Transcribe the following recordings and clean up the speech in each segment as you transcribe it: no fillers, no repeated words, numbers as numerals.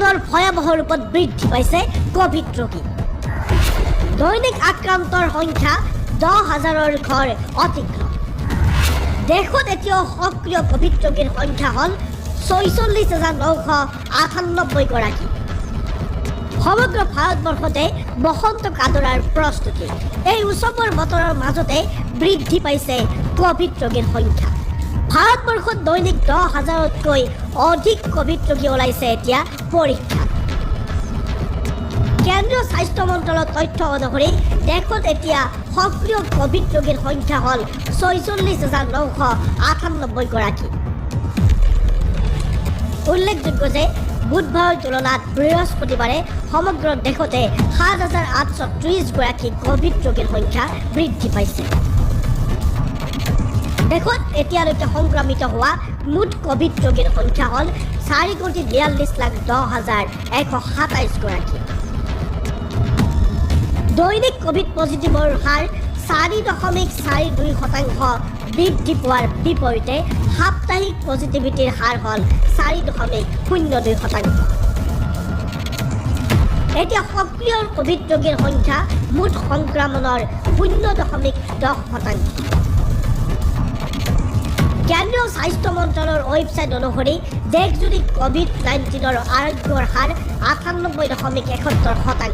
পুনৰ ভয়াৱহ ৰূপত বৃদ্ধি পাইছে কভিড ৰোগী। দৈনিক আক্ৰান্তৰ সংখ্যা 10,000-ৰ ঘৰ অতিক্ৰম। দেশত এতিয়াও সক্ৰিয় কভিড ৰোগীৰ সংখ্যা হ'ল 46,998 গৰাকী। সমগ্ৰ ভাৰতবৰ্ষতে বসন্তক আদৰাৰ প্ৰস্তুতি। এই উৎসৱৰ বতৰৰ মাজতে বৃদ্ধি পাইছে কভিড ৰোগীৰ সংখ্যা। ভাৰতবৰ্ষত দৈনিক 10,000তকৈ অধিক কভিড ৰোগী ওলাইছে এতিয়া পৰীক্ষাত। কেন্দ্ৰীয় স্বাস্থ্য মন্ত্ৰালয়ৰ তথ্য অনুসৰি দেশত এতিয়া সক্ৰিয় কভিড ৰোগীৰ সংখ্যা হ'ল 46,998 গৰাকী। উল্লেখযোগ্য যে বুধবাৰৰ তুলনাত বৃহস্পতিবাৰে সমগ্ৰ দেশতে 7,830 গৰাকী কভিড ৰোগীৰ সংখ্যা বৃদ্ধি পাইছে। দেশত এতিয়ালৈকে সংক্ৰমিত হোৱা মুঠ কভিড ৰোগীৰ সংখ্যা হ'ল 4,42,10,127 গৰাকী। দৈনিক কভিড পজিটিভৰ হাৰ 4.42% বৃদ্ধি পোৱাৰ বিপৰীতে সাপ্তাহিক পজিটিভিটিৰ হাৰ হ'ল 4.02%। এতিয়া সক্ৰিয় কভিড ৰোগীৰ সংখ্যা মুঠ সংক্ৰমণৰ 0.10%। কেন্দ্ৰীয় স্বাস্থ্য মন্ত্ৰালয়ৰ ৱেবছাইট অনুসৰি দেশজুৰি COVID-19ৰ আৰোগ্যৰ হাৰ 98.71%।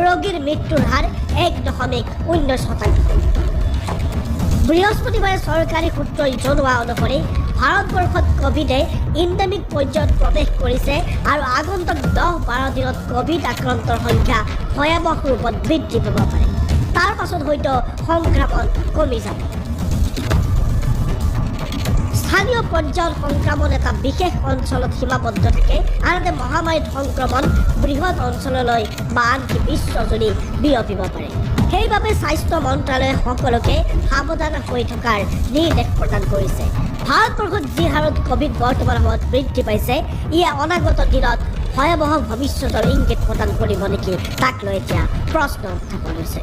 ৰোগীৰ মৃত্যুৰ হাৰ 1.19%। বৃহস্পতিবাৰে চৰকাৰী সূত্ৰই জনোৱা অনুসৰি ভাৰতবৰ্ষত কভিডে ইণ্ডেমিক পৰ্যায়ত প্ৰৱেশ কৰিছে আৰু আগন্তুক 10-12 দিনত কভিড আক্ৰান্তৰ সংখ্যা ভয়াৱহ ৰূপত বৃদ্ধি পাব পাৰে। তাৰ পাছত হয়তো সংক্ৰমণ কমি যাব। স্থানীয় পৰ্যায়ৰ সংক্ৰমণ এটা বিশেষ অঞ্চলত সীমাবদ্ধ থাকে, আনহাতে মহামাৰীৰ সংক্ৰমণ বৃহৎ অঞ্চললৈ বা আনকি বিশ্বজুৰি বিয়পিব পাৰে। সেইবাবে স্বাস্থ্য মন্ত্ৰালয়ে সকলোকে সাৱধান হৈ থকাৰ নিৰ্দেশ প্ৰদান কৰিছে। ভাৰতবৰ্ষত যি হাৰত কভিড বৰ্তমান সময়ত বৃদ্ধি পাইছে, ইয়ে অনাগত দিনত ভয়াৱহ ভৱিষ্যতৰ ইংগিত প্ৰদান কৰিব নেকি, তাক লৈ এতিয়া প্ৰশ্ন উত্থাপন হৈছে।